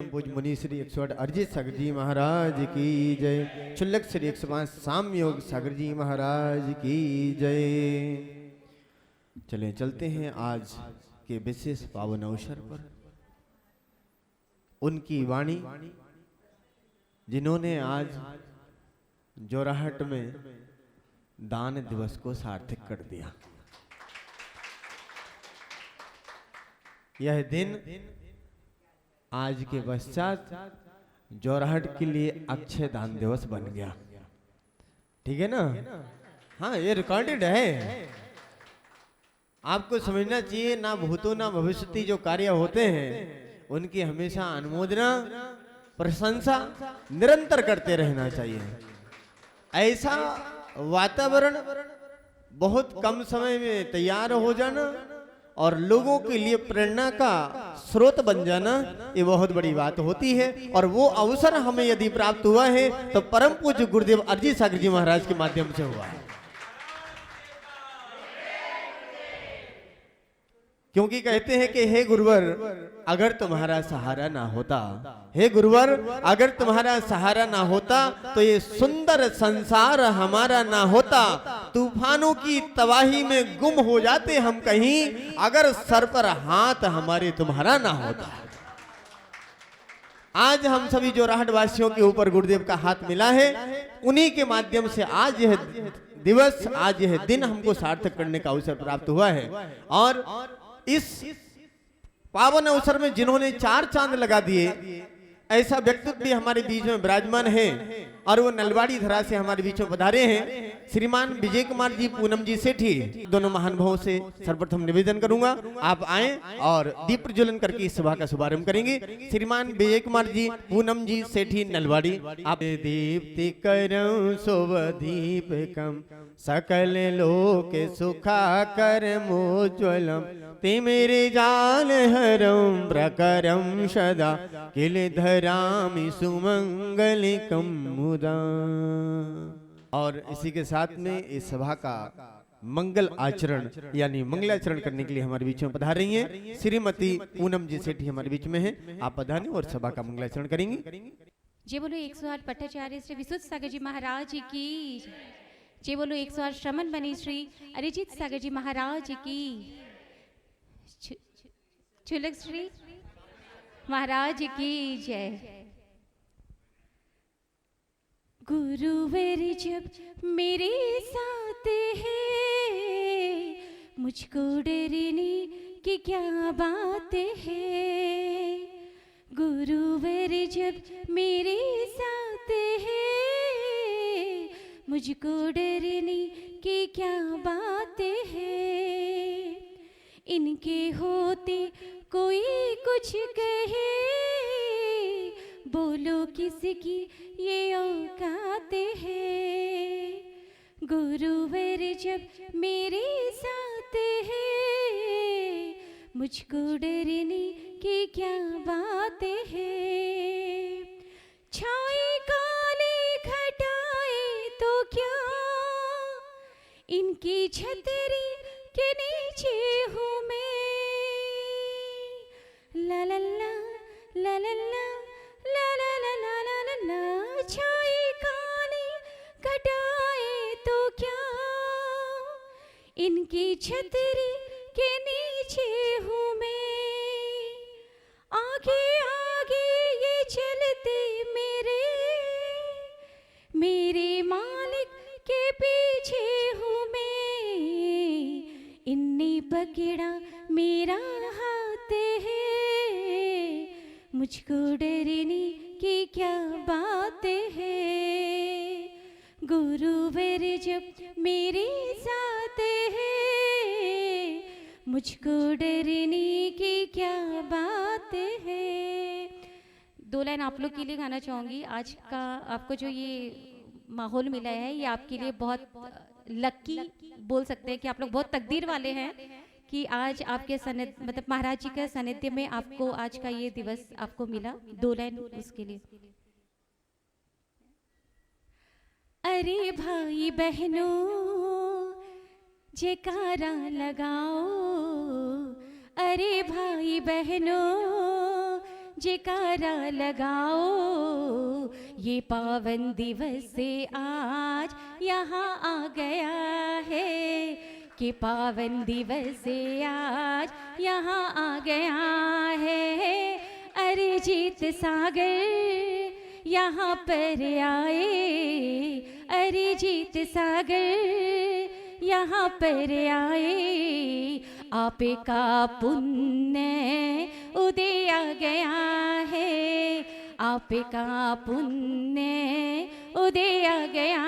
पूज्य मुनि श्री 108 अरिजीत सागर जी महाराज की जय। क्षुल्लक श्री 105 सामयोग सागर जी महाराज की जय। चलें चलते हैं आज के विशेष पावन अवसर पर उनकी वाणी जिन्होंने आज जोराहट में दान दिवस को सार्थक कर दिया। यह दिन आज के पश्चात जोराहट के लिए अक्षय दान दिवस बन गया। ठीक है ना? हाँ, ये रिकॉर्डेड है। आपको समझना चाहिए, ना भूतो ना भविष्यति जो कार्य होते हैं उनकी हमेशा अनुमोदना प्रशंसा निरंतर करते रहना चाहिए। ऐसा वातावरण बहुत कम समय में तैयार हो जाना और लोगों के लिए प्रेरणा का स्रोत बन जाना, ये बहुत बड़ी बात होती है। और वो अवसर हमें यदि प्राप्त हुआ है तो परम पूज्य गुरुदेव अरिजीत सागर जी महाराज के माध्यम से हुआ है। क्योंकि कहते हैं कि हे गुरुवर अगर तुम्हारा सहारा ना होता, हे गुरुवर अगर तुम्हारा सहारा ना होता तो ये सुंदर संसार हमारा ना होता। तूफानों की तबाही में गुम हो जाते हम कहीं, अगर सर पर हाथ हमारे तुम्हारा ना होता। आज हम सभी जोराहट वासियों के ऊपर गुरुदेव का हाथ मिला है। उन्हीं के माध्यम से आज यह दिवस, आज यह दिन हमको सार्थक करने का अवसर प्राप्त हुआ है। और इस पावन अवसर में जिन्होंने 4 चांद लगा दिए, ऐसा व्यक्तित्व भी हमारे बीच में विराजमान है और वो नलवाड़ी धरा से हमारे बीच में पधारे हैं। श्रीमान विजय कुमार जी, पूनम जी सेठी, दोनों महानुभावों से सर्वप्रथम निवेदन करूंगा आप आए और दीप प्रज्वलन करके इस सभा का शुभारंभ करेंगे। श्रीमान विजय कुमार जी, पूनम जी सेठी, नलवाड़ी। आप दीप्ति करं शुभ दीपकम सकल लोक सुखा कर मोज्वलम तिमिरे जाल हरम प्रकरम सदा किल धरामि सुमंगलिकम मुदा। और इसी के साथ में इस सभा का मंगल आचरण यानी मंगलाचरण करने के लिए हमारे बीच में पधार रही हैं श्रीमती पूनम जी सेठी हमारे बीच में हैं। आप पधारें और सभा का मंगलाचरण करेंगी। जी बोलो 108 पट्टाचार्य श्री विशुद्ध सागर जी महाराज की। जी बोलो 108 श्रमण बनी श्री अरिजीत सागर जी महाराज की। क्षुल्लक श्री महाराज की जय। गुरुवर जब मेरे साथ है मुझको डरने की क्या बात है। गुरुवर जब मेरे साथ है मुझको डरने की क्या बात है। इनके होते कोई कुछ कहे बोलो किसकी ये औकात है। गुरुवर जब मेरे साथ है मुझको डरने की क्या बात है। छाई काली घटाए तो क्या इनकी छतरी के नीचे हूँ मैं। ला ला ला ला ला ला ला ला ला ला ला ला ला। छाई काली घटाए तो क्या इनकी छतरी के नीचे हूँ मैं। आगे आगे ये चलते मेरे मेरे मालिक के पीछे हूँ मैं। इन्ने पकड़ा मेरा हाथ है मुझको डरने की क्या बात है। गुरुवर जब मेरे साथ है मुझको डरने की क्या बात है। 2 लाइन आप लोग के लिए गाना चाहूँगी। आज का आपको जो ये माहौल मिला है ये आपके लिए बहुत लकी बोल सकते हैं कि आप लोग बहुत तकदीर वाले हैं कि आज आपके सानिध्य मतलब महाराज जी के सानिध्य में आपको आज का ये दिवस आपको मिला। 2 लाइन उसके लिए। अरे भाई बहनों जयकारा लगाओ, अरे भाई बहनों जयकारा लगाओ, ये पावन दिवस से आज यहाँ आ गया है, कि पावन दिवस से आज यहाँ आ गया है। अरिजीत सागर यहाँ पर आए, अरिजीत सागर यहाँ पर आए, आप का पुण्य उदय आ गया है, आप का पुण्य उदय आ गया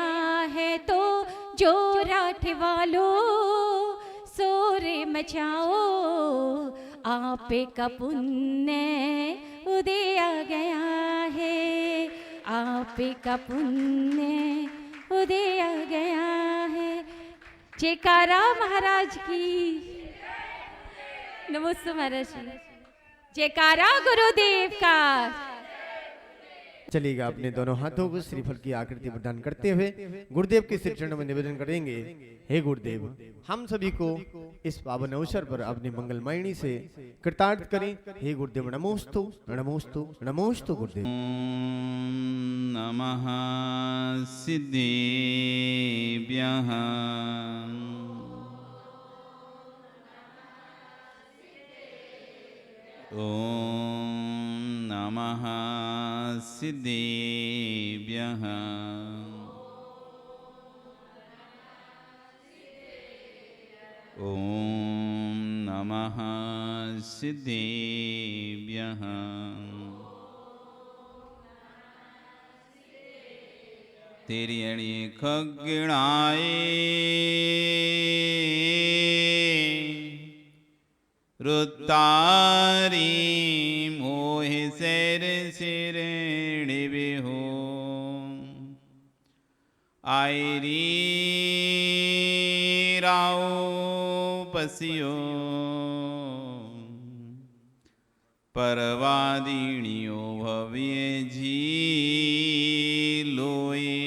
है। तो जो राठ वालों शोर मचाओ, आप का पुण्य उदय आ गया है, आप का पुण्य उदय आ गया है। जयकारा महाराज की, नमस्ते महाराज जी। जयकारा गुरुदेव का। चलिएगा, अपने दोनों हाथों को श्रीफल की आकृति प्रदान करते हुए गुरुदेव के श्री चरणों में निवेदन करेंगे। हे गुरुदेव, हम सभी को इस पावन अवसर पर अपनी मंगलमयी से कृतार्थ करें। हे गुरुदेव, नमोस्तु नमोस्तु नमोस्तु गुरुदेव। नमः सिद्धेभ्यः। ओम नमः सिद्धेभ्यः। ओम नमः सिद्धेभ्यः। तेरी अड़ी खगड़ाए रुतारी मोह सैर सिर हो आयरी राओ पसियो परवादिनियो भव्य जी लोए।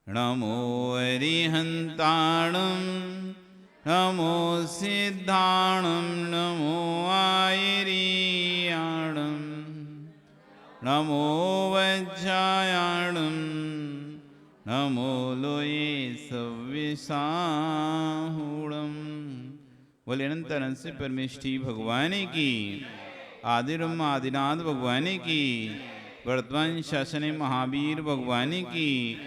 नमो अरिहंताणं नमो सिद्धाणं नमो आयरियाणं नमो वज्रायाणं नमो लोये सव्यसाहूणं। बोले अनंत से परमेष्ठी भगवान की, आदिरम आदिनाथ भगवान की, वर्तमान शासन महावीर भगवान की,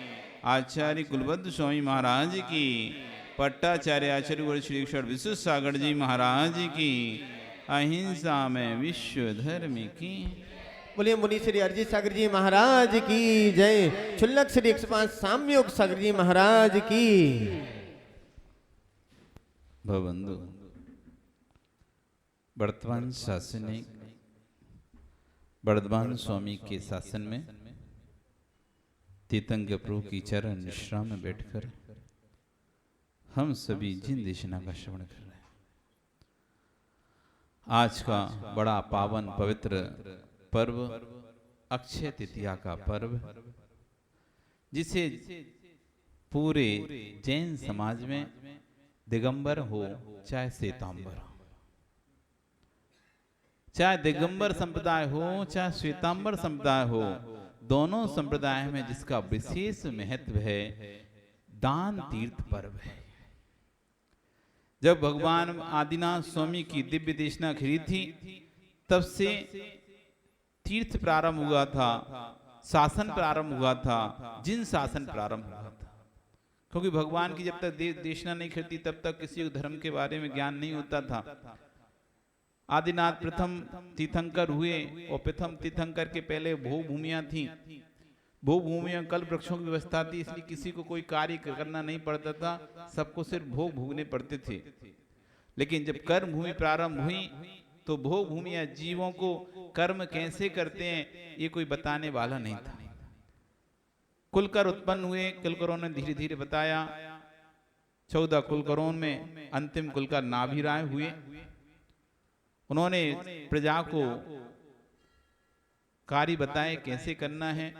आचार्य कुलबद्ध स्वामी महाराज की, पट्टाचार्य आचार्य गुरु श्री अक्षर विश्व सागर जी महाराज की, अहिंसा में विश्व धर्म की। बोलिए मुनि श्री अरिजीत सागर जी महाराज की जय। क्षुल्लक श्री 105 साम्योग सागर जी महाराज की। भवंदु वर्तमान शासनिक वर्धमान स्वामी के शासन में तीतंग प्रभु की चरण विश्राम में बैठकर हम सभी जिन देशना का श्रवण कर रहे हैं। आज का बड़ा पावन पवित्र पर्व अक्षय तृतीया का पर्व, जिसे पूरे जैन समाज में दिगंबर हो चाहे श्वेतांबर हो, चाहे दिगंबर संप्रदाय हो चाहे श्वेतांबर संप्रदाय हो, दोनों संप्रदाय में जिसका विशेष महत्व है, दान तीर्थ पर्व है। जब भगवान आदिनाथ स्वामी की दिव्य देशना खिली थी, तब से तीर्थ प्रारंभ हुआ था, शासन प्रारंभ हुआ था, जिन शासन प्रारंभ हुआ था। क्योंकि भगवान की जब तक देशना नहीं खिलती तब तक किसी धर्म के बारे में ज्ञान नहीं होता था। आदिनाथ प्रथम तीर्थंकर हुए और प्रथम तीर्थंकर के पहले भोग भूमियां थी। भोग भूमियां कल वृक्षों की व्यवस्था थी, इसलिए किसी को कोई कार्य करना नहीं पड़ता था, सबको सिर्फ भोग भोगने पड़ते थे। लेकिन जब कर्म भूमि प्रारंभ हुई तो भोग भूमियां जीवों को कर्म कैसे करते हैं ये कोई बताने वाला नहीं था। कुलकर उत्पन्न हुए, कुलकरों ने धीरे धीरे बताया। 14 कुलकरों में अंतिम कुलकर नाभिराय हुए। उन्होंने प्रजा को कार्य बताए कैसे करना है।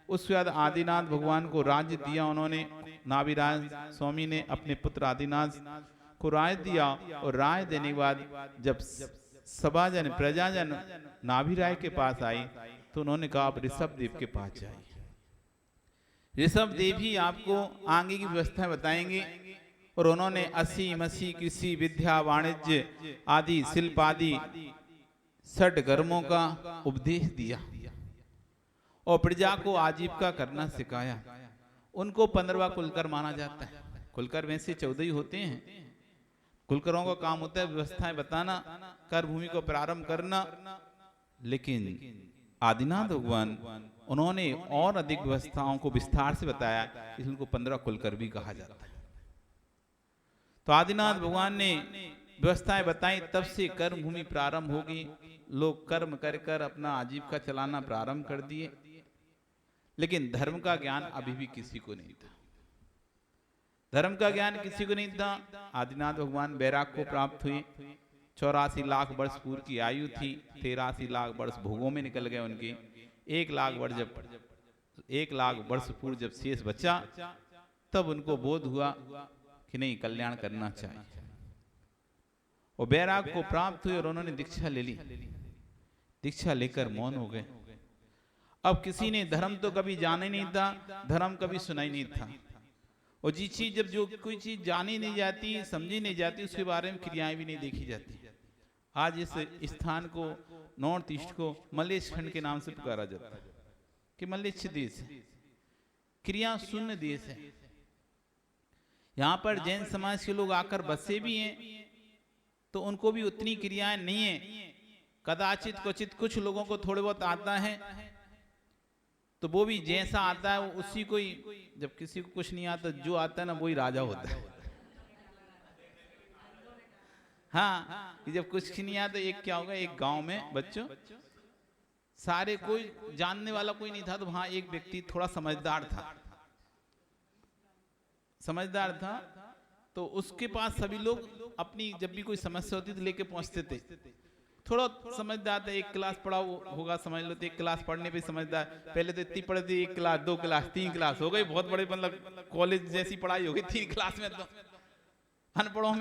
उसके बाद आदिनाथ भगवान को राज्य दिया उन्होंने। नाभिराय स्वामी ने अपने पुत्र आदिनाथ को राय दिया, और राय देने के बाद जब सभाजन प्रजाजन नाभिराय के पास आई तो उन्होंने कहा आप ऋषभ देव के पास जाइए। ऋषभ देव ही आपको आगे की व्यवस्था बताएंगे। और उन्होंने अस्सी मसी कृषि विद्या वाणिज्य आदि शिल्प आदि 6 कर्मों का उपदेश दिया और प्रजा को आजीविका करना सिखाया। उनको 15वां कुलकर माना जाता है। कुलकर में से 14 ही होते हैं। कुलकरों का काम होता है व्यवस्थाएं बताना, कर भूमि को प्रारंभ करना। लेकिन आदिनाथ भगवान उन्होंने और अधिक व्यवस्थाओं को विस्तार से बताया, इसलिए उनको 15 कुलकर भी कहा जाता है। तो आदिनाथ भगवान ने व्यवस्थाएं बताई, तब से कर्म भूमि प्रारंभ होगी। लोग कर्म कर कर अपना आजीविका चलाना प्रारंभ कर दिए। लेकिन धर्म का ज्ञान अभी भी किसी को नहीं था। धर्म का ज्ञान किसी को नहीं था। आदिनाथ भगवान बैराग को प्राप्त हुए। 84 लाख वर्ष पूर्व की आयु थी। 83 लाख वर्ष भोगों में निकल गए उनके। 1 लाख वर्ष पूर्व जब शेष बचा, तब उनको बोध हुआ कि नहीं, कल्याण करना चाहिए। और बैराग को प्राप्त हुए और उन्होंने दीक्षा ले ली। दीक्षा लेकर मौन हो गए। अब किसी ने धर्म तो कभी जाना ही नहीं था, धर्म कभी सुना ही नहीं था। और जो कोई चीज जानी नहीं जाती, समझी नहीं जाती, उसके बारे में क्रियाएं भी नहीं देखी जाती। आज इस स्थान को, नॉर्थ ईस्ट को मलेच्छ खंड के नाम से पुकारा जाता है कि मलेच्छ देश है, क्रिया शून्य देश है। यहाँ पर जैन समाज के लोग आकर बसे भी हैं तो उनको भी उतनी क्रियाएं नहीं है। कदाचित क्वचित कुछ लोगों को थोड़े बहुत आता है, तो वो भी जैसा आता है वो उसी को ही। जब किसी को कुछ नहीं आता, जो आता है ना वही राजा होता है। हाँ, जब कुछ नहीं आता, एक क्या होगा, एक गांव में बच्चों सारे कोई जानने वाला कोई नहीं था, तो वहां एक व्यक्ति थोड़ा समझदार था। तो उसके पास सभी लोग अपनी जब भी कोई समस्या होती थी लेके पहुंचते थे। थोड़ा समझदार था, 1 क्लास पढ़ा होगा, समझ लो। तो 1 क्लास पढ़ने पे समझदार। पहले तो इतनी पढ़ी थी, 1 क्लास 2 क्लास 3 क्लास हो गई, बहुत बड़े, मतलब कॉलेज जैसी पढ़ाई हो गई 3 क्लास में। तो अनपढ़ों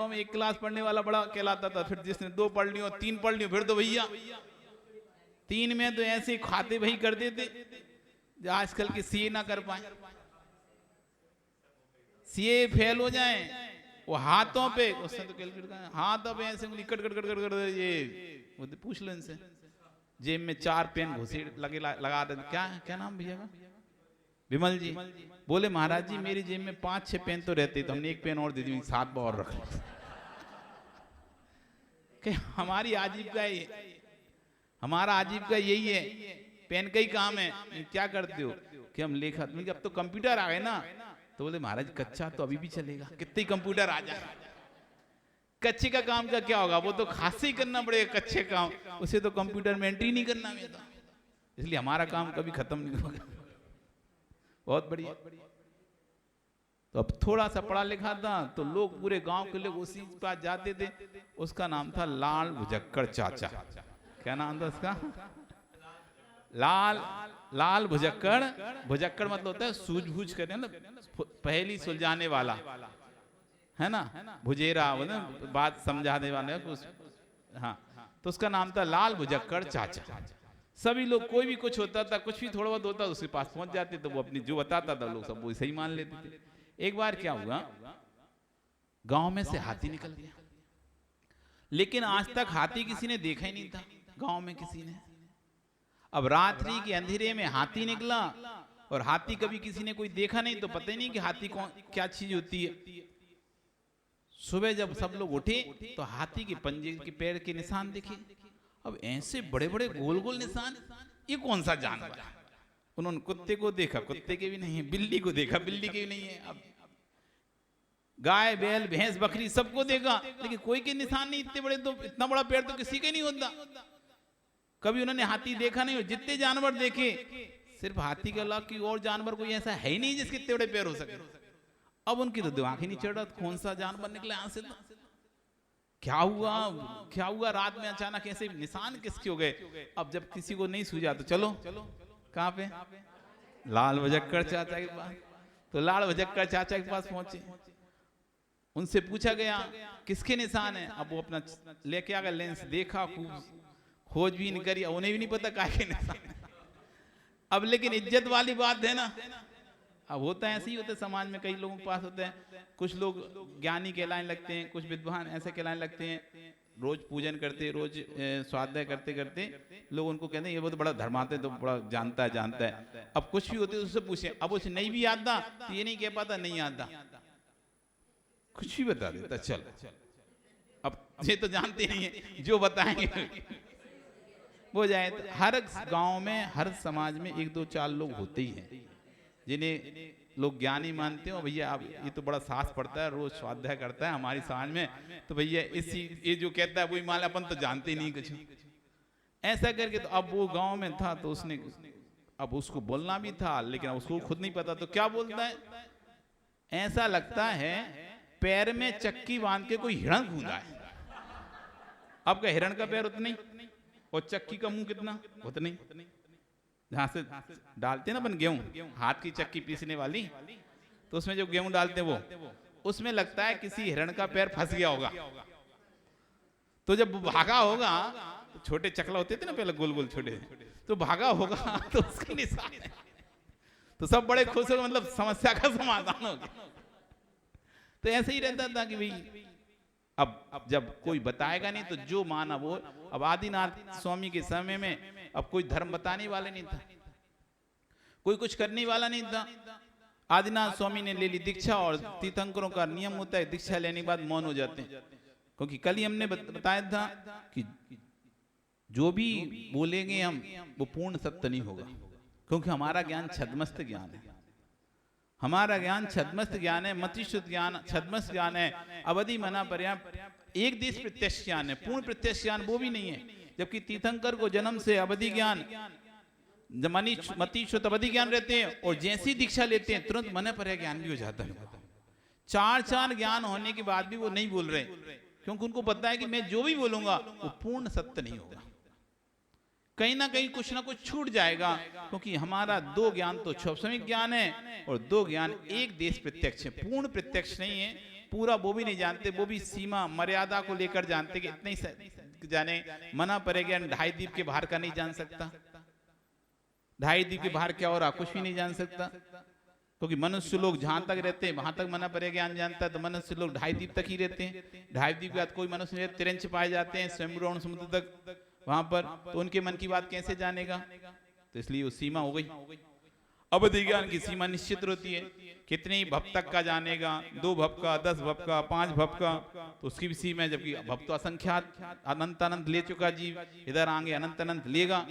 में 1 क्लास पढ़ने वाला बड़ा कहलाता था। फिर जिसने 2 पढ़ ली और 3 पढ़ ली, फिर तो भैया 3 में तो ऐसे खाते वही कर देते जो आजकल के सीए ना कर पाए। सीए फेल हो जाए, वो हाथों पे, उसने तो कैलकुलेट, हाथों पे ऐसे उंगली कट ये वो पूछ लो इनसे। जेब में 4 पेन घुसे लगा देते। क्या नाम भैया का? विमल जी। बोले महाराज जी मेरी जेब में 5-6 पेन तो रहते, तो हमने 1 पेन और दे दी, 7 और रख ली। हमारी आजीविका हमारा आजीविका यही है, पेन का ही काम है। क्या करते हो कि हम लेखा, अब तो कंप्यूटर आ गए ना। तो बोले महाराज कच्चा तो अभी भी चलेगा, कितने कंप्यूटर आ जाए, कच्चे का काम का क्या होगा, वो तो खास ही करना पड़ेगा कच्चे काम, उसे तो कंप्यूटर में एंट्री नहीं करना मिलता। इसलिए हमारा काम कभी खत्म नहीं होगा। बहुत बढ़िया। तो अब थोड़ा सा पढ़ा लिखा था तो लोग, पूरे गांव के लोग उसी के पास जाते थे। उसका नाम था लाल भुजक्कड़ चाचा। क्या नाम था उसका? लाल भुजक्कड़। भुजक्कड़ मतलब होता है सूझबूझ करने, मतलब पहली सुलझाने वाला, है ना। भुजेरा बात समझाने वाले कुछ। हाँ, तो उसका नाम था लाल भुजक्कड़ चाचा। सभी लोग, कोई भी कुछ होता था, कुछ भी थोड़ा बहुत होता, उसके पास पहुंच जाते, तो वो अपनी जो बताता था लोग सब वो सही मान लेते थे। एक बार क्या हुआ, गांव में से हाथी निकल गया। लेकिन आज तक हाथी किसी ने देखा ही नहीं था गांव में किसी ने। अब रात्रि के अंधेरे में हाथी निकला, और हाथी कभी किसी ने कोई देखा नहीं, तो पता ही नहीं कि हाथी क्या चीज होती है। सुबह जब सब लोग उठे तो हाथी के पंजे के पैर के निशान दिखे। अब ऐसे बड़े बड़े गोल गोल निशान, ये कौन सा जानवर है? उन्होंने कुत्ते को देखा, कुत्ते के भी नहीं है। बिल्ली को देखा, बिल्ली के भी नहीं है। अब गाय बैल भैंस बकरी सबको देखा, लेकिन कोई के निशान नहीं। इतने बड़े तो, इतना बड़ा पैर तो किसी के नहीं होता। कभी उन्होंने हाथी देखा नहीं हो। जितने जानवर देखे, सिर्फ हाथी के अलावा कोई और जानवर कोई ऐसा है ही नहीं जिसके इतने बड़े पैर हो सके। अब उनकी तो दिमाग ही नहीं चढ़ रहा, कौन सा जानवर निकला यहां से। तो क्या हुआ रात में अचानक ऐसे निशान किसके हो गए। अब जब किसी को नहीं सूझा तो चलो कहां पे, लाल भुजक्कड़ चाचा के पास। तो लाल भुजक्कड़ चाचा के पास पहुंचे। उनसे पूछा गया किसके निशान है। अब वो अपना लेके आ गए लेंस, देखा, खूब खोजबीन करी, उन्हें भी नहीं पता काहे निशान है। अब लेकिन इज्जत वाली बात है ना, अब होता है ऐसे ही होता है समाज में, कई लोगों के पास होते हैं, कुछ लोग ज्ञानी कहलाने लगते हैं, कुछ विद्वान ऐसे कहलाने लगते हैं, रोज पूजन करते, रोज स्वाध्याय करते करते लोग उनको कहते हैं ये वो तो बड़ा धर्माते, तो बड़ा जानता है। अब कुछ भी होते तो उससे पूछे, अब उसे नहीं भी आता तो ये नहीं कह पाता नहीं आता, कुछ भी बता देता चल। अब ये तो जानते नहीं है, जो बताएंगे वो जाए। तो हर गांव में, हर समाज में एक दो चार लोग होते ही हैं जिन्हें लोग ज्ञानी मानते हो। भैया आप ये तो बड़ा सास पड़ता है, रोज स्वाध्याय करता है हमारी समाज में, तो भैया इसी ये जो कहता है वही मान, अपन तो जानते ही नहीं कुछ ऐसा करके। तो अब वो गांव में था तो उसने, अब उसको बोलना भी था लेकिन उसको खुद नहीं पता, तो क्या बोलता है, ऐसा लगता है पैर में चक्की बांध के कोई हिरण कूदा है। अब का हिरण का पैर उतना ही और चक्की का मुंह कितना उतना ही, जहां से डालते हैं ना अपन गेहूं, हाथ की चक्की पीसने वाली, तो उसमें जो गेहूं डालते हैं वो, उसमें लगता है किसी हिरण का पैर फंस गया होगा। तो जब भागा होगा, तो छोटे चकला होते थे ना पहले गोल गोल छोटे, तो भागा होगा तो उसके निशान है। तो सब बड़े खुश हो, मतलब समस्या का समाधान हो गया। तो ऐसे ही रहता था कि भाई अब जब कोई बताएगा नहीं तो जो माना वो। अब आदिनाथ स्वामी के समय में अब कोई धर्म बताने वाला नहीं था, कोई कुछ करने वाला नहीं था। आदिनाथ स्वामी ने ले ली दीक्षा, और तीर्थंकरों का नियम होता है दीक्षा लेने के बाद मौन हो जाते हैं, क्योंकि कल ही हमने बताया था कि जो भी बोलेंगे हम वो पूर्ण सत्य नहीं होगा, क्योंकि हमारा ज्ञान छद्मस्त ज्ञान है, हमारा ज्ञान छद्मस्त ज्ञान है, मतिशुद्ध ज्ञान छद्मस्त ज्ञान है, अवधि मना पर्याप्त एक देश प्रत्यक्ष ज्ञान है, पूर्ण प्रत्यक्ष ज्ञान वो भी नहीं है। जबकि तीर्थंकर को जन्म से अवधि ज्ञान, मतिशुद्ध अवधि ज्ञान रहते हैं, और जैसी दीक्षा लेते हैं तुरंत मन पर्याय ज्ञान भी हो जाता है। चार ज्ञान होने के बाद भी वो नहीं बोल रहे, क्योंकि उनको पता है कि मैं जो भी बोलूंगा वो पूर्ण सत्य नहीं होगा, कहीं ना कहीं कुछ ना कुछ छूट जाएगा। क्योंकि हमारा दो ज्ञान तो क्षौपसमिक ज्ञान है, और दो ज्ञान एक देश प्रत्यक्ष है, पूर्ण प्रत्यक्ष नहीं है। पूरा वो भी नहीं जानते, वो भी सीमा मर्यादा को लेकर जानते कि इतने ही जाने। मना पड़े ज्ञान 2.5 द्वीप के बाहर का नहीं जान सकता, 2.5 द्वीप के बाहर क्या हो रहा कुछ भी नहीं जान सकता, क्योंकि मनुष्य लोग जहां तक रहते हैं वहां तक मना पड़े ज्ञान जानता है। तो मनुष्य लोग 2.5 द्वीप तक ही रहते हैं, 2.5 द्वीप के बाद कोई मनुष्य तिरंच पाए जाते हैं स्वयं समुद्र तक वहां पर, तो उनके मन की बात कैसे जानेगा। तो इसलिए वो सीमा हो गई। अवधि ज्ञान की सीमा निश्चित होती है, कितने ही भव तक का जानेगा, 2 भव का, 10 भव का, 5 भव का, तो उसकी भी सीमा है। जबकि भव तो असंख्यात अनंत अनंत ले चुका जीव, इधर आगे अनंत अनंत लेगा।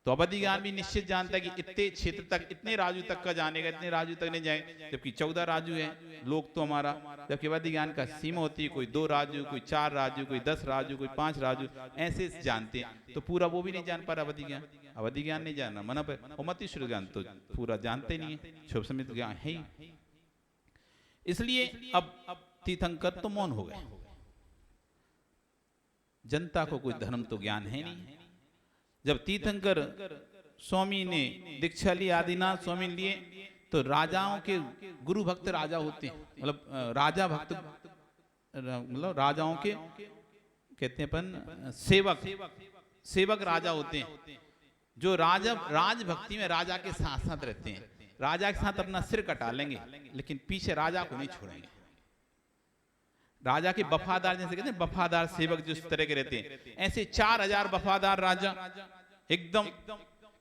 तो अवधि ज्ञान भी निश्चित जानता है कि इतने क्षेत्र तक, इतने राजू तक का जानेगा, इतने राजू तक नहीं जाएगा। जबकि 14 राजू है लोग तो हमारा, जबकि अवधि ज्ञान का सीमा होती है कोई 2 राजू, कोई 4 राजू, कोई 10 राजू, कोई 5 राजू, ऐसे जानते हैं। तो पूरा वो भी नहीं जान पा रहा अवधि ज्ञान, अवधि ज्ञान नहीं जानना मना पर, और मतिश्र ज्ञान तो पूरा जानते नहीं है, शुभ समित ज्ञान है ही। इसलिए अब तीर्थंकर तो मौन हो गए, जनता को कोई धर्म तो ज्ञान है नहीं। जब तीर्थंकर स्वामी ने दीक्षा ली, आदिनाथ स्वामी लिए, तो राजाओं के गुरु भक्त राजा होते हैं, मतलब राजा भक्त, मतलब राजाओं के कहते हैं अपन सेवक राजा होते हैं, जो राज भक्ति में राजा के साथ साथ रहते हैं। राजा के साथ अपना सिर कटा लेंगे लेकिन पीछे राजा को नहीं छोड़ेंगे। राजा के वफादार, जैसे कहते हैं वफादार सेवक जो इस तरह के रहते हैं, ऐसे 4000 वफादार राजा एकदम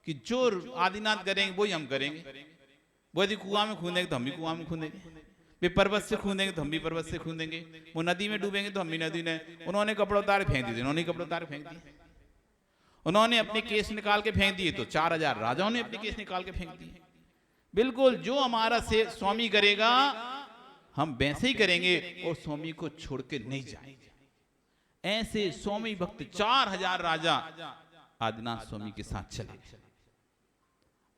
कि जो आदिनाथ करेंगे वही हम करेंगे। वो यदि कुआं में खूंदेंगे तो हम भी कुआं में खूंदेंगे, वे पर्वत से खूंदेंगे तो हम भी पर्वत से खूंदेंगे, वो नदी में डूबेंगे तो हम भी नदी में। उन्होंने कपड़े उतार फेंक दिए, उन्होंने कपड़े उतार फेंक दिए, उन्होंने अपने केस निकाल के फेंक दिए, तो 4000 राजाओं ने अपने केस निकाल के फेंक दिए। बिल्कुल जो हमारा से स्वामी करेगा हम वैसे ही करेंगे, और स्वामी को छोड़ के नहीं जाएंगे। ऐसे स्वामी भक्त 4000 राजा आदिनाथ स्वामी के साथ चले।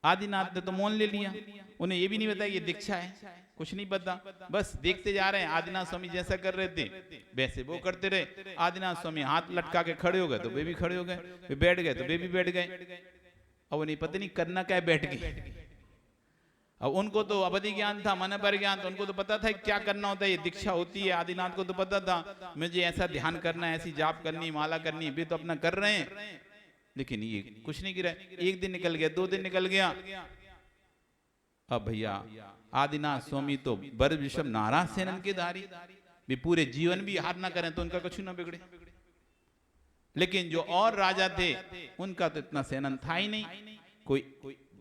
आदिनाथ ने तो मौन ले लिया, उन्हें ये भी नहीं बताया ये दीक्षा है, कुछ नहीं पता, बस देखते जा रहे हैं। आदिनाथ स्वामी जैसा कर रहे थे वैसे वो करते रहे। आदिनाथ स्वामी हाथ लटका के खड़े हो गए तो वे भी खड़े हो गए, वे बैठ गए तो वे भी बैठ गए। अब उन्हें पता नहीं करना क्या है, बैठ गए। अब उनको तो अवधि ज्ञान था, मन पर ज्ञान था, उनको तो पता था क्या करना होता है, ये दीक्षा होती है। आदिनाथ को तो पता था मुझे ऐसा ध्यान करना है, ऐसी जाप करनी, माला करनी, वे तो अपना कर रहे हैं, लेकिन ये कुछ नहीं गिरा। एक दिन निकल गया, 2 दिन निकल गया। अब भैया आदिनाथ स्वामी तो बर विषम नाराज सेनन के धारी, भी पूरे जीवन भी हार ना करें तो उनका कुछ ना बिगड़े। लेकिन जो और राजा थे उनका तो इतना सेनन था ही नहीं। कोई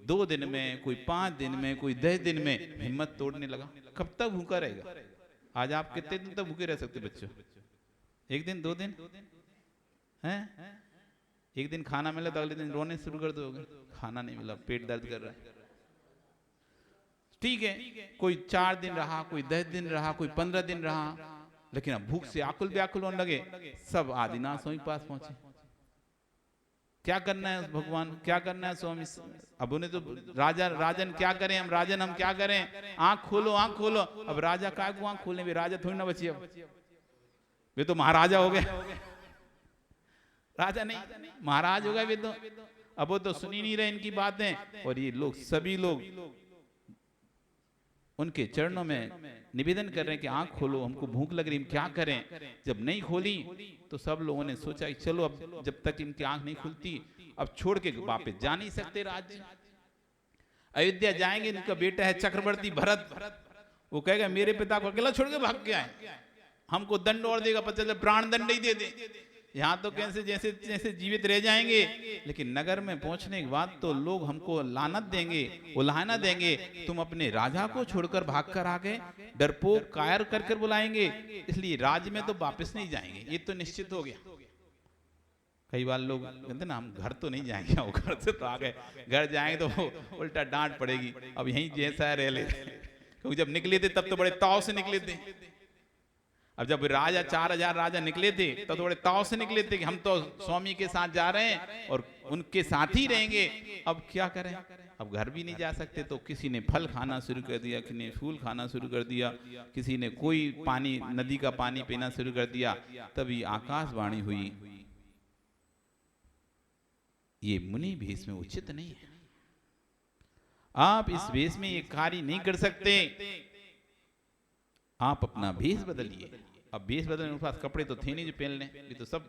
2 दिन में, कोई 5 दिन में, कोई 10 दिन में हिम्मत तोड़ने लगा। कब तक भूखा रहेगा? आज आप कितने दिन तक भूखे रह सकते बच्चों? 1 दिन, 2 दिन हैं? एक दिन खाना मिला तो अगले दिन रोने शुरू कर दोगे, खाना नहीं मिला, पेट दर्द कर रहा है। ठीक है, कोई 4 दिन रहा, कोई 10 दिन रहा, कोई 15 दिन रहा, लेकिन अब भूख से आकुल व्याकुल होने लगे। सब आदिनाथ स्वामी के पास पहुंचे। क्या करना है भगवान, क्या करना है स्वामी? अब उन्हें तो राजन क्या करें हम, राजन हम क्या करें? आंख खोलो, आंख खोलो। अब राजा का आंख खोले? वे राजा थोड़ी ना बचे, अब वे तो महाराजा हो गए। राजा नहीं, महाराज हो गए वे तो। अब वो तो सुन ही नहीं रहे इनकी बातें। और ये लोग, सभी लोग उनके चरणों में निवेदन कर रहे हैं कि आंख खोलो, हमको भूख लग रही, हम क्या करें? जब नहीं खोली तो सब लोगों ने सोचा कि चलो अब जब तक इनकी आंख नहीं खुलती, अब छोड़ के वापस जा नहीं सकते राज्य। अयोध्या जाएंगे, इनका बेटा है चक्रवर्ती भरत, वो कहेगा मेरे पिता को अकेला छोड़ के भाग के आए, हमको दंड और देगा, पता चले प्राण दंड ही दे दे। यहाँ तो कैसे जैसे जैसे जीवित रह जाएंगे, लेकिन नगर में पहुंचने के बाद तो लोग हमको लानत देंगे, उलाहना देंगे, तुम अपने राजा को छोड़कर भागकर आ गए, डरपोक कायर कर कर बुलाएंगे, इसलिए राज्य में तो वापस नहीं जाएंगे, ये तो निश्चित हो गया। कई बार लोग कहते ना हम घर तो नहीं जाएंगे, वो घर से तो आ गए, घर जाएंगे तो उल्टा डांट पड़ेगी, अब यहीं जैसा रह ले। क्योंकि जब निकले थे तब तो बड़े ताव से निकले थे, अब जब राजा 4000 राजा निकले थे तो बड़े ताव से निकले थे कि हम तो स्वामी के साथ जा रहे हैं और उनके साथ ही रहेंगे। अब क्या करें? अब घर भी नहीं जा सकते, तो किसी ने फल खाना शुरू कर दिया, किसी ने फूल खाना शुरू कर दिया, किसी ने कोई पानी, नदी का पानी पीना शुरू कर दिया। तभी आकाशवाणी हुई, ये मुनि भेष में उचित नहीं है, आप इस भेष में ये कार्य नहीं कर सकते, आप अपना भेष बदलिए। अब भेष बदलने के पास कपड़े तो थे नहीं जो पहन लें, ये तो सब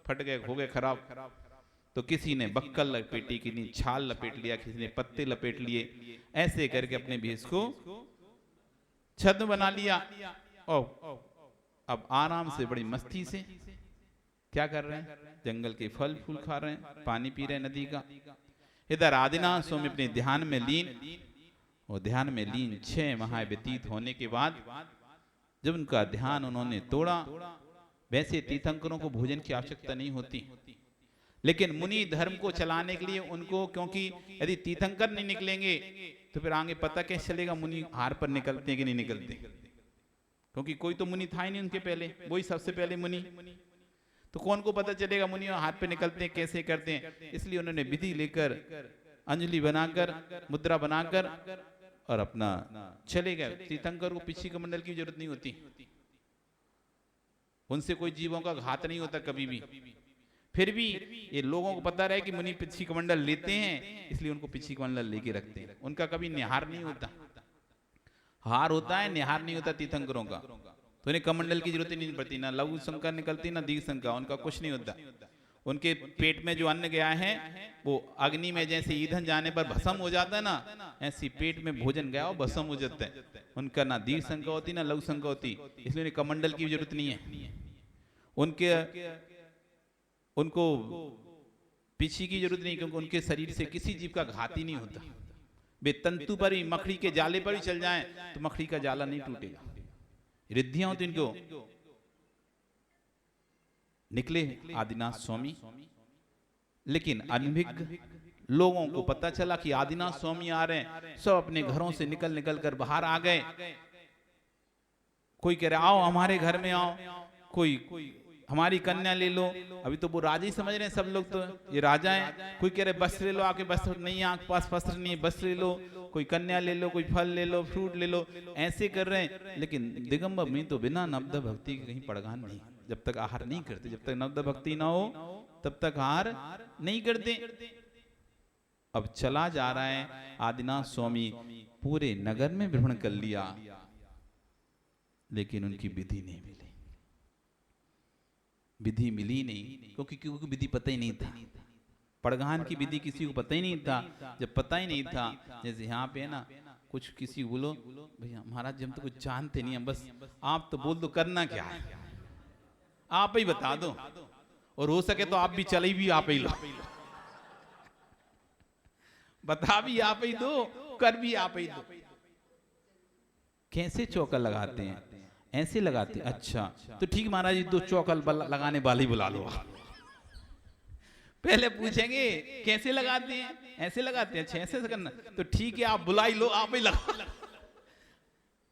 फट गए, हो गए खराब। तो किसी ने बक्कल लपेटी, किसी ने छाल लपेट लिया, किसी ने पत्ते लपेट लिए, ऐसे करके अपने भेष को छद्म बना लिया। और अब आराम से, बड़ी मस्ती से क्या कर रहे हैं? जंगल के फल फूल खा रहे हैं, पानी पी रहे हैं नदी का। इधर आदिनाथ स्वामी अपने ध्यान में लीन, और ध्यान में लीन 6 माह व्यतीत होने के बाद जब उनका ध्यान उन्होंने तोड़ा, वैसे तीर्थंकरों को भोजन की आवश्यकता नहीं होती, लेकिन मुनि धर्म को चलाने के लिए उनको, क्योंकि यदि तीर्थंकर नहीं निकलेंगे तो फिर आगे पता कैसे चलेगा मुनि हार पर निकलते हैं कि नहीं निकलते? क्योंकि कोई तो मुनि था ही नहीं उनके पहले, वही सबसे पहले मुनि, तो कौन को पता चलेगा मुनि हाथ पे निकलते हैं कैसे करते हैं? इसलिए उन्होंने विधि लेकर, अंजलि बनाकर, मुद्रा बनाकर और अपना चले गए। तीर्थंकर को पिछी कमंडल की जरूरत नहीं होती, उनसे कोई जीवों का घात नहीं होता कभी भी। फिर भी ये लोगों को पता रहे कि मुनि पिछी कमंडल लेते हैं, इसलिए उनको पिछी कमंडल लेके रखते हैं। उनका कभी निहार नहीं होता, हार होता है, निहार नहीं होता तीर्थंकरों का। तो इन्हें कमंडल की जरूरत ही नहीं पड़ती, ना लघु शंका निकलती ना दीर्घ शंका, उनका कुछ नहीं होता। उनके पेट में जो अन्न गया है वो अग्नि में जैसे ईंधन जाने पर भस्म हो जाता है ना, ऐसी पेट में भोजन गया वो भस्म हो जाता है। उनका ना दीर्घ शंका होती ना लघु शंका होती, इसलिए उन्हें कमंडल की जरूरत नहीं है। उनको पीछी की जरूरत नहीं, क्योंकि उनके शरीर से किसी जीव का घात ही नहीं होता। वे तंतु पर ही, मकड़ी के जाले पर ही चल जाएं तो मकड़ी का जाला नहीं टूटेगा। रिद्धियां होती इनको। निकले आदिनाथ स्वामी, लेकिन अनभिज्ञ लोगों को पता चला कि आदिनाथ स्वामी आ रहे हैं, सब अपने घरों से निकल निकल कर बाहर आ गए। कोई कह रहा आओ हमारे घर में आओ, कोई हमारी कन्या ले लो। अभी तो वो राजा ही समझ रहे हैं सब लोग, तो ये राजा हैं। कोई कह रहे वस्त्र ले लो, आके वस्त्र नहीं, आपके पास वस्त्र नहीं है, वस्त्र ले लो। कोई कन्या ले लो, कोई फल ले लो, फ्रूट ले लो, ऐसे कर रहे हैं। लेकिन दिगंबर में तो बिना नब्द भक्ति के कहीं पड़गान नहीं। जब तक आहार नहीं करते, जब तक नब्द भक्ति ना हो तब तक आहार नहीं करते। अब चला जा रहा है आदिनाथ स्वामी पूरे नगर में भ्रमण कर लिया, लेकिन उनकी विधि नहीं मिली। विधि मिली नहीं क्योंकि विधि पता ही नहीं था। पड़गान की विधि किसी को पता ही नहीं था। जब पता ही नहीं था, जैसे यहाँ पे है ना, कुछ किसी बोलो भैया महाराज जी हम तो कुछ जानते नहीं, हम बस आप तो बोल दो करना क्या है, आप ही बता दो, और हो सके तो आप भी चले भी आप ही लो, बता भी आप ही दो, कर भी आप ही दो। कैसे चौका लगाते हैं? ऐसे लगाते। अच्छा तो ठीक महाराज जी 2 चौका लगाने वाले बुला लो। पहले पूछेंगे कैसे लगाते हैं? ऐसे लगाते हैं। अच्छा ऐसे करना, तो ठीक है आप बुला ही लो, आप ही लगा।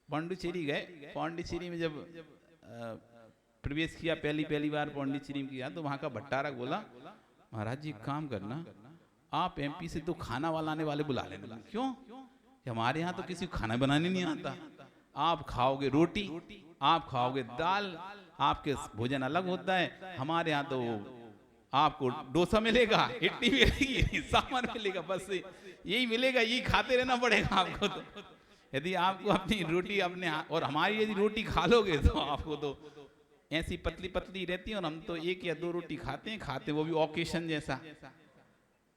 पांडिचेरी गए। पांडिचेरी में जब प्रवेश किया पहली बार पांडिचेरी में किया, तो वहां का भट्टारक बोला महाराज जी काम करना, आप एमपी से तो खाना वालाने वाले बुला लेना। क्यों? हमारे यहाँ तो किसी को खाना बनाने नहीं आता। आप खाओगे रोटी, आप खाओगे दाल, आपके भोजन अलग होता है। हमारे यहाँ तो आपको डोसा मिलेगा, इडली मिलेगी, सांभर मिलेगा, बस यही मिलेगा, यही खाते रहना पड़ेगा आपको। तो यदि आपको अपनी रोटी अपने, और हमारी यदि रोटी खा लोगे तो आपको तो ऐसी पतली पतली रहती है, और हम तो 1 या 2 रोटी खाते वो भी ओकेशन जैसा।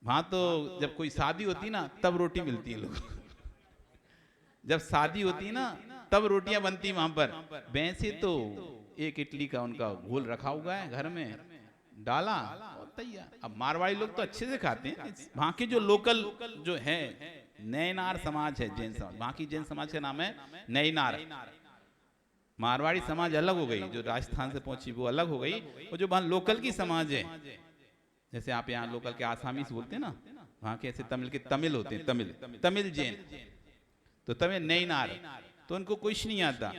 वहां तो जब कोई शादी होती ना तब रोटी मिलती है लोग। जब शादी होती है ना तब रोटियां बनती वहां पर। वैसे तो 1 इडली का उनका घोल रखा हुआ है घर में, डाला और तैयार। अब मारवाड़ी लोग तो अच्छे से खाते हैं। वहां के जो लोकल जो है नैनार समाज है, जैन समाज, वहां की जैन समाज का नाम है नैनार। मारवाड़ी समाज अलग हो गई, जो राजस्थान से पहुंची वो अलग हो गई, और जो वहां लोकल की समाज है, जैसे आप यहाँ लोकल के आसामी बोलते हैं ना, वहां के ऐसे तमिल के तमिल होते हैं, तमिल जैन, तो तमिल नैनार, तो उनको कुछ नहीं आता।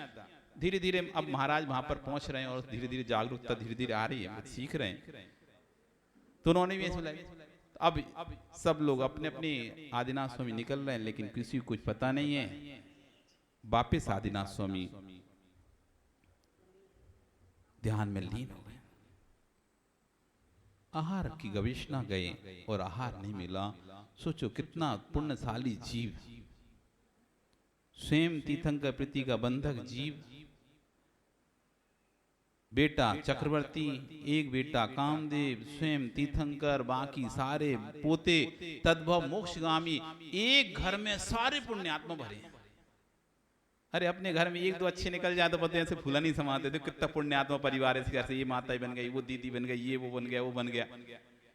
धीरे धीरे अब महाराज वहां पर पहुंच रहे हैं, और धीरे धीरे जागरूकता धीरे धीरे आ रही है, सीख रहे हैं। तो उन्होंने भी ऐसे बोला। अब सब लोग अपने अपने आदिनाथ स्वामी निकल रहे हैं, लेकिन किसी को कुछ पता नहीं है। वापिस आदिनाथ स्वामी ध्यान में लीन हो गए। आहार की गवेषणा गए और आहार नहीं मिला। सोचो कितना पुण्यशाली जीव, स्वयं तीर्थंकर प्रीति का बंधक जीव, बेटा चक्रवर्ती, एक बेटा कामदेव, स्वयं तीर्थंकर, बाकी सारे पोते तद्भव मोक्षगामी, एक घर में सारे पुण्यात्मा भरे हैं। अरे अपने घर में 1-2 अच्छे निकल जाए तो पता है ऐसे फूला नहीं समाते थे। कितना पुण्यात्मा परिवार है, घर से ये माता बन गई, वो दीदी बन गई, ये वो बन गया, वो बन गया,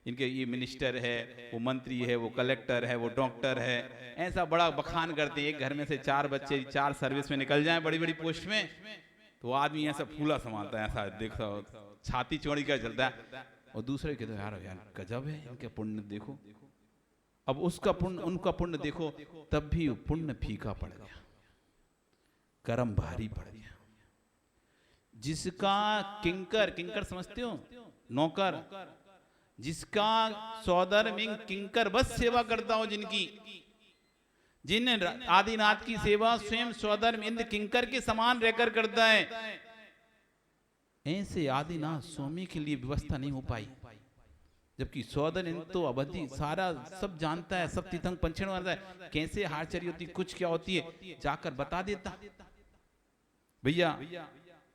इनके ये मिनिस्टर है, वो मंत्री है, वो कलेक्टर है, वो डॉक्टर है, ऐसा बड़ा बखान करते हैं। एक घर में से 4 बच्चे 4 सर्विस में निकल जाएं, बड़ी बड़ी पोस्ट में, तो आदमी ऐसा फूला समाता है, ऐसा देखता छाती चौड़ी का चलता है। और दूसरे के तो यार गजब है इनके पुण्य देखो। अब उसका पुण्य उनका पुण्य देखो, तब भी पुण्य फीका पड़ गया, कर्म भारी पड़ गया। जिसका किंकर समझते हो, नौकर, जिसका सौदर में किंकर बस सेवा करता हो, जिन आदिनाथ की सेवा स्वयं सौदर में इंद्र किंकर के समान रहकर करता है, ऐसे आदिनाथ स्वामी के लिए व्यवस्था नहीं हो पाई। जबकि सौदर इंद्र तो अवधि सारा सब जानता है, सब तीर्थंग पंचन वाला है, कैसे हारचरी होती, कुछ क्या होती है, जाकर बता देता, भैया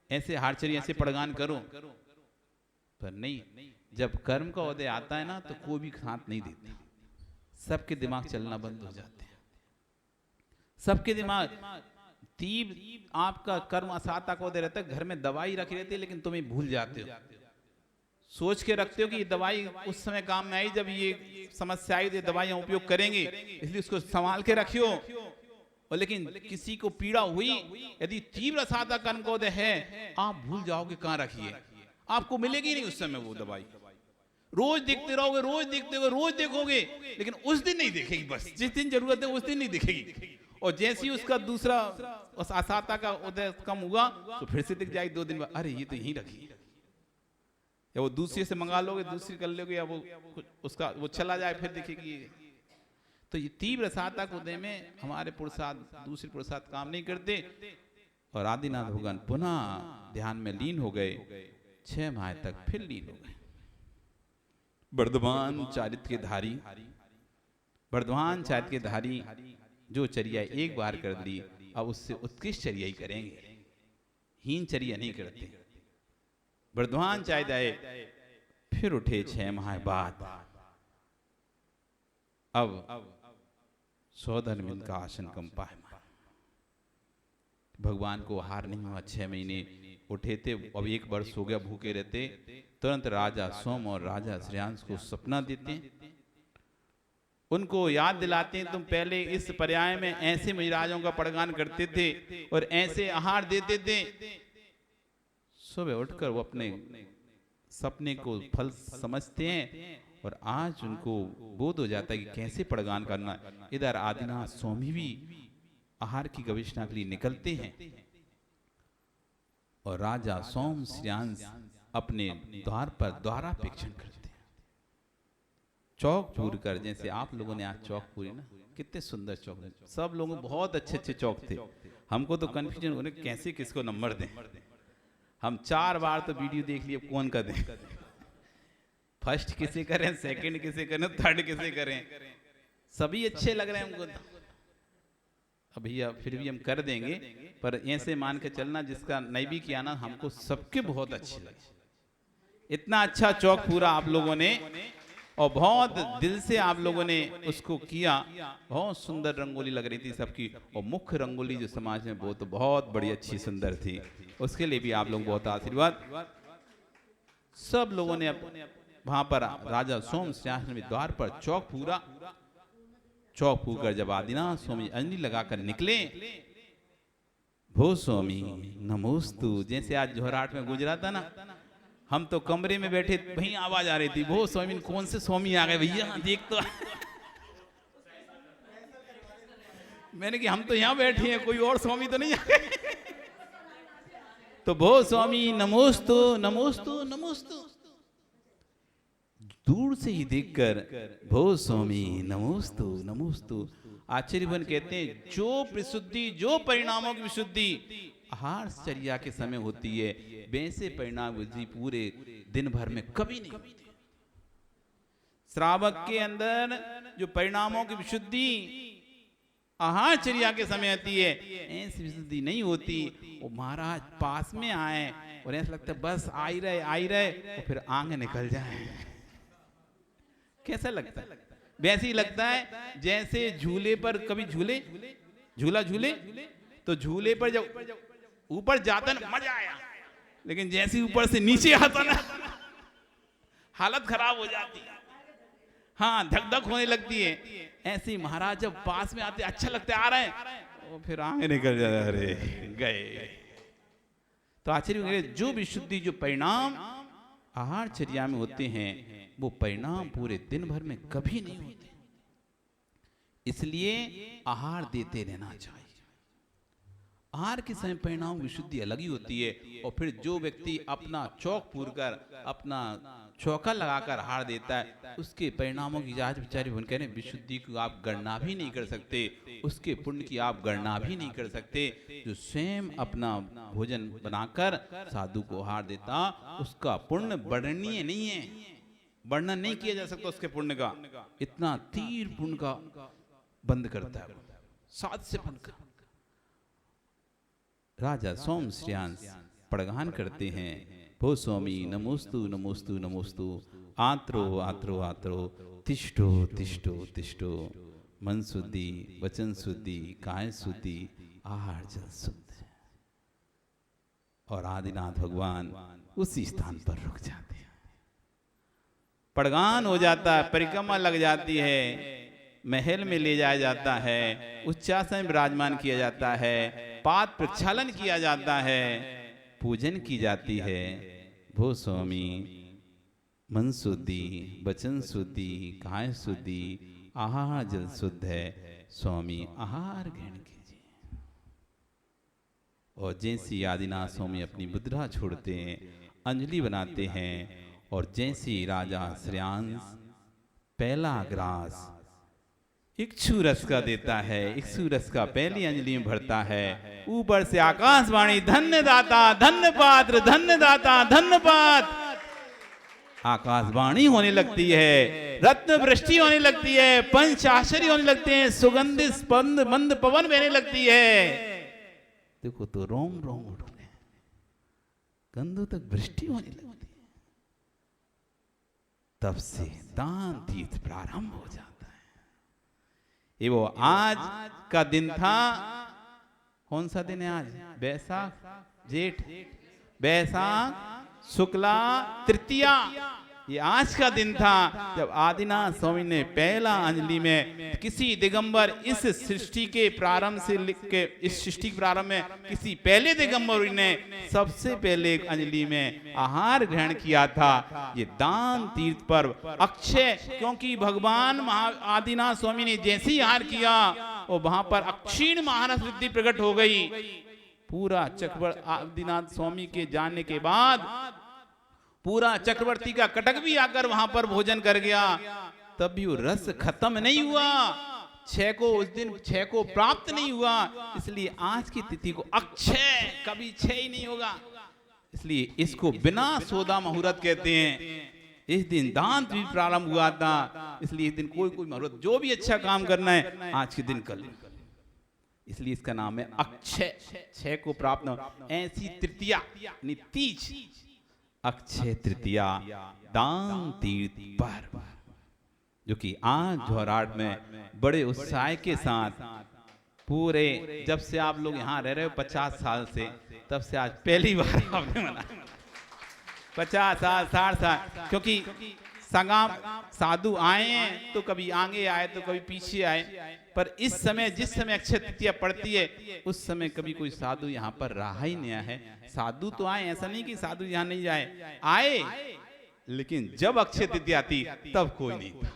ऐसे हारचरी ऐसे पड़गान करो। पर नहीं, जब कर्म का उदय आता है ना तो कोई भी साथ नहीं देता, सबके दिमाग चलना बंद हो जाते हैं। सबके दिमाग तीव्र, आपका कर्म असाता का उदय रहता है, घर में दवाई रखी रहती है, लेकिन तुम्हें भूल जाते हो, सोच के रखते हो कि ये दवाई उस समय काम में आई जब ये समस्या आई, तो दवाइयां उपयोग करेंगे, इसलिए उसको संभाल के रखियो। और लेकिन किसी को पीड़ा हुई, यदि तीव्र असाता कर्म का उदय है, आप भूल जाओगे कहां रखिए, आपको मिलेगी नहीं उस समय वो दवाई। रोज देखते रहोगे, रोज देखते हो, रोज देखोगे, लेकिन उस दिन नहीं देखेगी, बस जिस दिन जरूरत है उस दिन नहीं दिखेगी। और जैसे ही उसका दूसरा असाता का उदय कम हुआ तो फिर से दिख जाएगी 2 दिन बाद, अरे ये तो यहीं रखी, या वो दूसरे से मंगा लोगे, दूसरी कर लोगे, या वो उसका वो चला जाए फिर दिखेगी। तो ये तीव्र असाता के उदय में हमारे पुरुषार्थ, दूसरे पुरुषार्थ काम नहीं करते। और आदिनाथ भगवान पुनः ध्यान में लीन हो गए, 6 माह तक फिर लीन हो गए। वर्धमान चारित्र के धारी, वर्धमान चारित्र के धारी जो चर्या एक बार कर ली अब उससे उत्कृष्ट चर्या ही करेंगे, हीन चर्या नहीं करते। वर्धमान चाहे जाए, फिर उठे 6 माह बाद। अब सौधर्मिन का आसन कंपा है। भगवान को आहार नहीं हुआ, 6 महीने उठे थे, अब 1 वर्ष हो गया भूखे रहते। तुरंत राजा सोम और राजा श्रेयांश को सपना देते हैं, उनको याद दिलाते हैं, तुम पहले इस पर्याय में ऐसे महाराजों का पड़गान करते थे और ऐसे आहार देते थे। सुबह उठकर वो अपने सपने को फल समझते हैं और आज उनको बोध हो जाता है कि कैसे पड़गान करना। इधर आदिनाथ स्वामी भी आहार की गवेषणा के लिए निकलते हैं और राजा सोम श्रेयांश अपने द्वार पर द्वारापेक्षण करते हैं। चौक पूर कर, जैसे आप लोगों ने आज चौक पूरी ना, कितने सुंदर चौक, सब लोगों बहुत अच्छे अच्छे चौक थे। हमको तो कंफ्यूजन होने कैसे किसको नंबर दें। हम 4 बार तो वीडियो देख लिए, कौन का दें, फर्स्ट किसे करें, सेकंड किसे करें, थर्ड किसे करें, सभी अच्छे लग रहे हैं हमको। अब भैया फिर भी हम कर देंगे, पर ऐसे मान के चलना जिसका नैवी किया ना, हमको सबके बहुत अच्छे लगे। इतना अच्छा चौक पूरा आप लोगों ने और बहुत दिल से आप लोगों ने उसको किया। बहुत सुंदर रंगोली लग रही थी सबकी, और मुख्य रंगोली जो समाज में वो तो बहुत बड़ी अच्छी सुंदर थी, उसके लिए भी आप लोग बहुत आशीर्वाद। सब लोगों ने वहां पर राजा सोम श्रेयांश ने द्वार पर चौक पूरा। चौक पूकर जब आदिनाथ स्वामी अंजलि लगाकर निकले, भो स्वामी नमोस्तु, जैसे आज जोहराट में गुजरा था ना, हम तो कमरे में बैठे, वहीं आवाज आ रही थी, भो स्वामी कौन से स्वामी आ गए भैया, देख तो। मैंने कि हम तो यहाँ बैठे हैं, कोई और स्वामी तो नहीं आ गए। तो भो स्वामी नमोस्तु नमोस्तु नमोस्तु, दूर से ही देखकर भो स्वामी नमोस्तु नमोस्तु। आचार्यवन कहते हैं जो विशुद्धि, जो परिणामों की विशुद्धि आहार चर्या के समय होती है, वैसे परिणाम विधि पूरे दिन भर में कभी नहीं होती। श्रावक के अंदर जो परिणामों की विशुद्धि आहार चर्या के समय आती है, ऐसी विशुद्धि नहीं होती। वो महाराज पास में आए और ऐसा लगता है बस आ ही रहे और फिर आगे निकल जाए। कैसा लगता है? वैसे ही लगता है जैसे झूले पर, कभी झूला झूले तो झूले पर जब ऊपर जाता ना मजा आया, लेकिन जैसे ऊपर से नीचे आता ना हालत खराब हो जाती है, हाँ धक धक होने लगती है। ऐसे ही महाराज जब पास में आते अच्छा लगता है, आ रहे हैं वो फिर आगे निकल जाता है, अरे गए। तो आचार्य जो विशुद्धि, जो परिणाम आहार चर्या में होते हैं, वो परिणाम पूरे दिन भर में कभी नहीं होते। इसलिए आहार देते रहना चाहिए। आहार के समय परिणाम विशुद्धि अलग ही होती है। और फिर जो व्यक्ति अपना चौक पूर कर, अपना चौका लगाकर आहार देता है, उसके परिणामों की जांच विचार कह रहे, विशुद्धि को आप गणना भी नहीं कर सकते, उसके पुण्य की आप गणना भी नहीं कर सकते। जो स्वयं अपना भोजन बनाकर साधु को आहार देता, उसका पुण्य वर्णनीय नहीं है, वर्णन नहीं किया जा सकता उसके पुण्य का। इतना तीर पुण्य का बंद करता है, 7 से बंद कर। राजा सोम श्रेयांश पड़गान करते हैं, भो स्वामी नमोस्तु नमोस्तु नमोस्तु, आत्रो आत्रो आत्रो, तिष्ठो तिष्ठो तिष्ठो, मन शुद्धि, वचन शुद्धि, काय शुद्धि, आहार जल शुद्ध। और आदिनाथ भगवान उसी स्थान पर रुक जाते हैं। पड़गान हो जाता है, परिक्रमा लग जाती है, महल में ले जाया जाता है, उच्चासन में विराजमान किया जाता है, पाद प्रक्षालन किया जाता है, पूजन की जाती है। भो स्वामी मन शुद्धि, वचन शुद्धि, काय शुद्धि, आहार जल शुद्ध है, स्वामी आहार ग्रहण कीजिए। और जैसी आदिनाथ स्वामी अपनी मुद्रा छोड़ते हैं, अंजलि बनाते हैं, और जैसी राजा श्रेयांश पहला ग्रास इक्षु रस का देता है, इक्षु रस का पहली अंजलि में भरता है, ऊपर से आकाशवाणी धन्य दाता धन्य पात्र, धन्य दाता धन्य पात्र। आकाशवाणी होने लगती है, रत्न वृष्टि होने लगती है, पंच आश्चर्य होने लगते हैं, सुगंधित स्पंद मंद पवन बहने लगती है। देखो तो रोम रोम उठने, कंधों तक वृष्टि होने लगती है। तब से दान तीर्थ प्रारंभ हो जाता है। ये वो आज का दिन था। कौन सा दिन है आज? बैसाख जेठ, बैसाख शुक्ला तृतीया। ये आज का दिन था जब आदिनाथ स्वामी ने पहला अंजलि में किसी दिगंबर इस सृष्टि के प्रारंभ से लिख के, इस सृष्टि के प्रारंभ में किसी पहले दिगंबर ने सबसे पहले एक अंजलि में आहार ग्रहण किया था। ये दान तीर्थ पर्व अक्षय, क्योंकि भगवान आदिनाथ स्वामी ने जैसे ही आहार किया और वहां पर अक्षीण महारस वृद्धि प्रकट हो गई। पूरा चक्रवर्ती आदिनाथ स्वामी के जाने के बाद पूरा चक्रवर्ती का कटक भी आकर वहां पर भोजन कर गया, तब भी वो रस खत्म नहीं हुआ। उस दिन छह को प्राप्त नहीं हुआ। इसलिए आज की तिथि को अक्षय, कभी क्षय ही नहीं होगा, इसलिए इसको बिना सोदा मुहूर्त कहते हैं। इस दिन दान भी प्रारंभ हुआ था, इसलिए इस दिन कोई मुहूर्त जो भी अच्छा काम करना है आज के दिन कर ले, इसलिए इसका नाम है अक्षय। छह को प्राप्त न, ऐसी तृतीया तीज, अक्षय तृतीया दान तीर्थ पर्व, जो कि आज जोहराट में बड़े उत्साह के साथ पूरे, जब से आप लोग यहाँ रह रहे हो 50 साल से, तब से आज पहली बार आपने मनाया। 50 साल 60 साल, क्योंकि संगम साधु आए हैं तो कभी आगे आए तो कभी पीछे आए, पर इस समय जिस समय अक्षय तृतीया पड़ती है उस समय कभी कोई साधु यहाँ पर रहा ही नहीं है। साधु तो आए, ऐसा नहीं कि साधु यहाँ नहीं जाए, आए, लेकिन जब अक्षय तृतीया थी तब कोई नहीं था।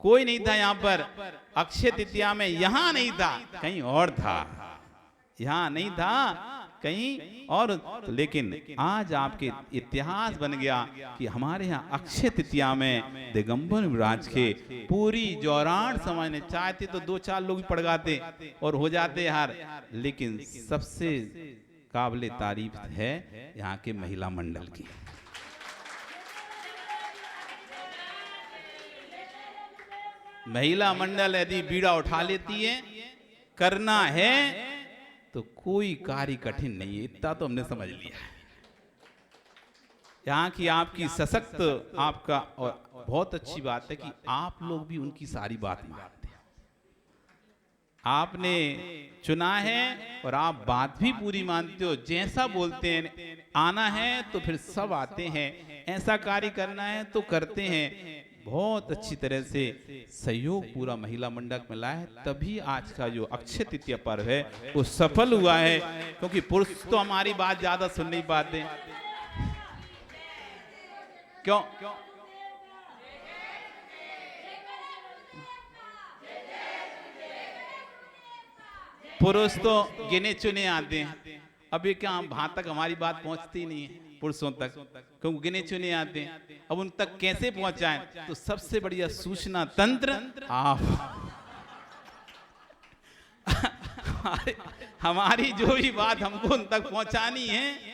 कोई नहीं था यहाँ पर अक्षय तृतीया में, यहाँ नहीं था, कहीं और था, यहाँ नहीं था कहीं और। लेकिन आज आपके इतिहास बन गया कि हमारे यहाँ अक्षय तृतीया में दिगंबर विराज के पूरी जोहराट समाज ने चाहते तो 2-4 लोग भी पड़ जाते और हो जाते हार, लेकिन सबसे काबिले तारीफ है यहाँ के महिला मंडल की। महिला मंडल यदि बीड़ा उठा लेती है, करना है तो कोई कार्य कठिन नहीं है, इतना तो हमने समझ लिया है। यहाँ की आपकी सशक्त आपका, और बहुत अच्छी बात है कि आप लोग भी उनकी सारी बात मानते हैं। आपने चुना है और आप बात भी पूरी मानते हो, जैसा बोलते हैं आना है तो फिर सब आते हैं, ऐसा कार्य करना है तो करते हैं। बहुत अच्छी तरह से सहयोग पूरा महिला मंडल मिला है, तभी आज का जो अक्षय तृतीया पर्व है वो सफल हुआ है। क्योंकि पुरुष तो हमारी बात ज्यादा सुन नहीं पाते, क्यों? पुरुष तो गिने चुने आते हैं, अभी क्या वहां तक हमारी बात पहुंचती नहीं है पुरुषों तक, क्योंकि गिने चुने आते हैं। अब उन तक कैसे पहुंचाएं? तो सबसे बढ़िया सूचना तंत्र आप हमारी जो भी बात हमको उन तक पहुंचानी है,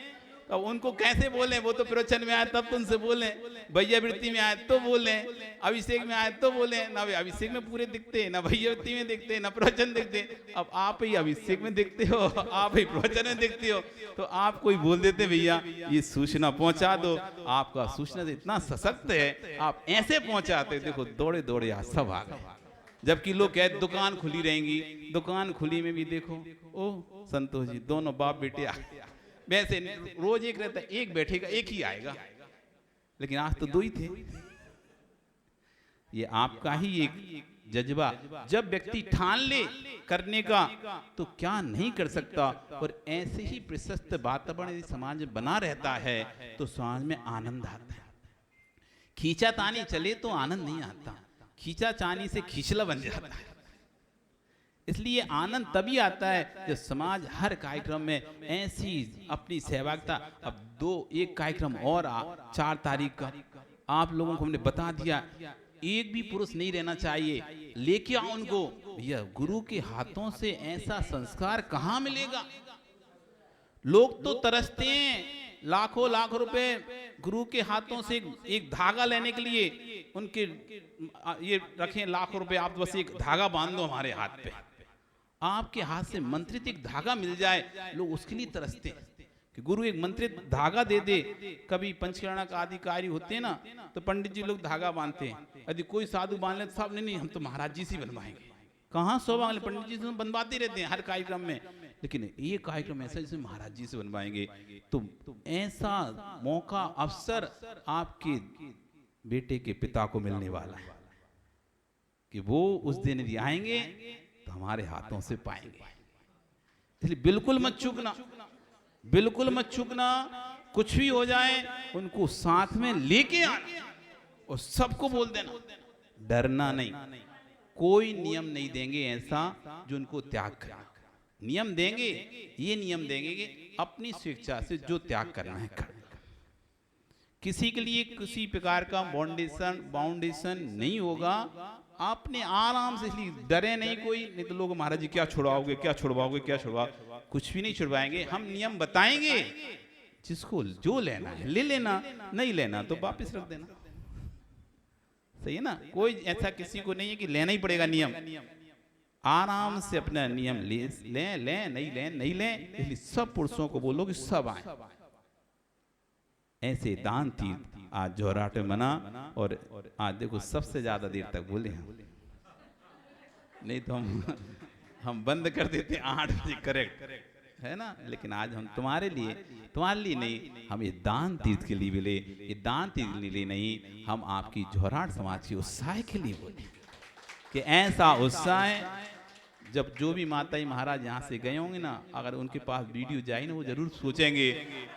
तो उनको कैसे बोले? वो तो प्रवचन में आए तब तो उनसे बोले, भैया वृत्ति में आए तो बोले, अभिषेक में आए तो बोले। ना अभिषेक में पूरे दिखते, ना भैया वृत्ति में दिखते, ना प्रवचन दिखते। अब आप ही अभिषेक में दिखते हो, आप ही प्रवचन में दिखते हो, तो आप कोई बोल देते भैया ये सूचना पहुंचा दो। आपका सूचना से इतना सशक्त है, आप ऐसे पहुंचाते, देखो दौड़े दौड़े यहाँ सब आ गए। जबकि लोग कहते दुकान खुली रहेंगी, दुकान खुली में भी देखो ओ संतोष जी दोनों बाप बेटे आ, वैसे रोज एक रहता, एक बैठेगा एक ही आएगा, लेकिन आज तो 2 ही थे। ये आपका ही एक जज्बा, जब व्यक्ति ठान ले करने का तो क्या नहीं कर सकता। और ऐसे ही प्रशस्त वातावरण यदि समाज में बना रहता है तो समाज में आनंद आता है। खींचातानी चले तो आनंद नहीं आता, खींचातानी से खींचला बन जाता है। इसलिए आनंद तभी आता है जब समाज हर कार्यक्रम में ऐसी अपनी सहभागिता। अब एक कार्यक्रम और 4 तारीख का आप लोगों को हमने बता दिया, एक भी पुरुष नहीं रहना चाहिए, लेके आओ उनको। भैया गुरु के हाथों से ऐसा संस्कार कहाँ मिलेगा? लोग तो तरसते हैं लाखों लाख रुपए गुरु के हाथों से एक धागा लेने के लिए उनके ये रखें लाखों रुपए, आप बस एक धागा बांध दो हमारे हाथ पे, आपके हाथ से मंत्रित एक धागा मिल जाए, लोग उसके लिए तरसते हैं कि गुरु एक मंत्रित धागा दे दे। कभी पंचकर्णक आदि कार्य होते हैं ना, तो पंडित जी लोग धागा बांधते हैं, यदि कोई साधु बांध ले तो साहब नहीं हम तो महाराज जी से बनवाएंगे। कहाँ सौभाग्य, पंडित जी से बनवाते रहते हैं हर कार्यक्रम में, लेकिन ये कार्यक्रम ऐसा जिसमें महाराज जी से बनवाएंगे। तो ऐसा मौका अवसर आपके बेटे के पिता को मिलने वाला है कि वो उस दिन यदि आएंगे तो हमारे हाथों से पाएंगे। इसलिए बिल्कुल मत चूकना, बिल्कुल मत चूकना, कुछ भी हो जाए उनको साथ में लेके आना और सबको बोल देना, डरना नहीं। कोई नियम नहीं देंगे ऐसा जो उनको त्याग करना, नियम देंगे, ये नियम देंगे कि अपनी स्वेच्छा से जो त्याग करना है कर। किसी के लिए किसी प्रकार का बाउंडेशन नहीं होगा, आपने आराम से, इसलिए डरे नहीं कोई, नहीं तो लोग महाराज जी क्या छुड़वाओगे, क्या छुड़वाओगे, क्या छुड़वाओ, कुछ भी नहीं छुड़वाएंगे। हम नियम बताएंगे, जिसको जो लेना है ले लेना, नहीं लेना तो वापस रख देना। सही है ना, कोई ऐसा किसी को नहीं है कि लेना ही पड़ेगा नियम, आराम से अपना नियम ले नहीं ले। इसलिए सब पुरुषों को बोलो कि सब आए। ऐसे दान तीर्थ आज जोराट में मना, और आज देखो सबसे ज्यादा देर तक बोले हम, नहीं तो हम बंद कर देते 8 बजे करेक्ट, है ना। लेकिन आज हम तुम्हारे लिए नहीं, हम ये दान तीर्थ के लिए बोले, ये दान तीर्थ के लिए नहीं, हम आपकी जोराट समाज की उत्साह के लिए बोले कि ऐसा उत्साह जब जो भी माताजी महाराज यहाँ से गए होंगे ना, अगर उनके पास वीडियो जाए ना, वो जरूर सोचेंगे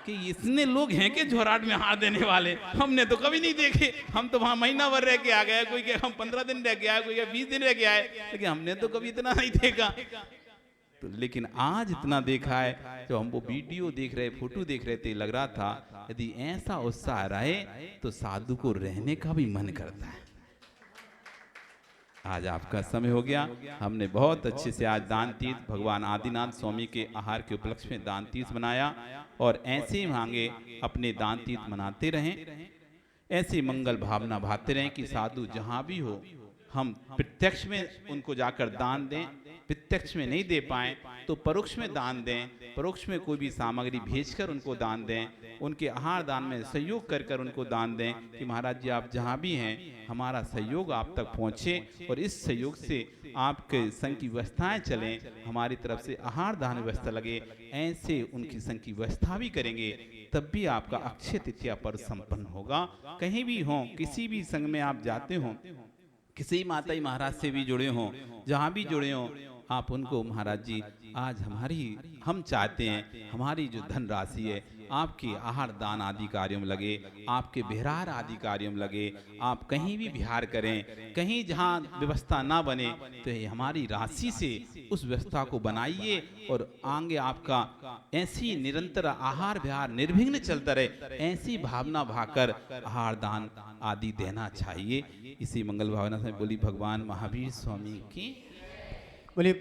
कि इतने लोग हैं कि जोराट में हाथ देने वाले, हमने तो कभी नहीं देखे। हम तो वहाँ महीना भर रह के आ गए, कोई कहे हम 15 दिन रह के आए, कोई कहे 20 दिन रह के आए, लेकिन हमने तो कभी इतना नहीं देखा। तो लेकिन आज इतना देखा है, जो हम वो वीडियो देख रहे, फोटो देख रहे थे, लग रहा था यदि ऐसा उत्साह रहे तो साधु को रहने का भी मन करता है। आज आपका समय हो गया, हमने बहुत अच्छे से आज दान तीर्थ भगवान आदिनाथ स्वामी के आहार के उपलक्ष्य में दान तीर्थ मनाया, और ऐसे ही मांगे अपने दान तीर्थ मनाते रहें, ऐसी मंगल भावना भाते रहें कि साधु जहां भी हो हम प्रत्यक्ष में उनको जाकर दान दें, प्रत्यक्ष में नहीं दे पाए तो परोक्ष में दान दें, परोक्ष में कोई भी सामग्री भेजकर उनको दान दें, उनके आहार दान में सहयोग कर कर उनको दान दें कि महाराज जी आप जहाँ भी हैं हमारा सहयोग आप तक पहुँचे, और इस सहयोग से आपके संघ की व्यवस्थाएँ चलें, हमारी तरफ से आहार दान व्यवस्था लगे, ऐसे उनकी संघ की व्यवस्था भी करेंगे, तब भी आपका अक्षय तृतीया पर्व संपन्न होगा। कहीं भी हों, किसी भी संघ में आप जाते हों, किसी माताजी महाराज से भी जुड़े हों, जहाँ भी जुड़े हों, आप उनको महाराज जी आज हम चाहते हैं हमारी जो धन राशि है आपके आहार दान आदि कार्यों में लगे, आपके बिहार आदि कार्यों में लगे, आप कहीं भी बिहार करें, कहीं जहाँ व्यवस्था ना बने तो ये हमारी राशि से उस व्यवस्था को बनाइए, और आगे आपका ऐसी निरंतर आहार विहार निर्विघ्न चलता रहे, ऐसी भावना भाकर आहार दान आदि देना चाहिए। इसी मंगल भावना से बोली भगवान महावीर स्वामी की। बोलिए।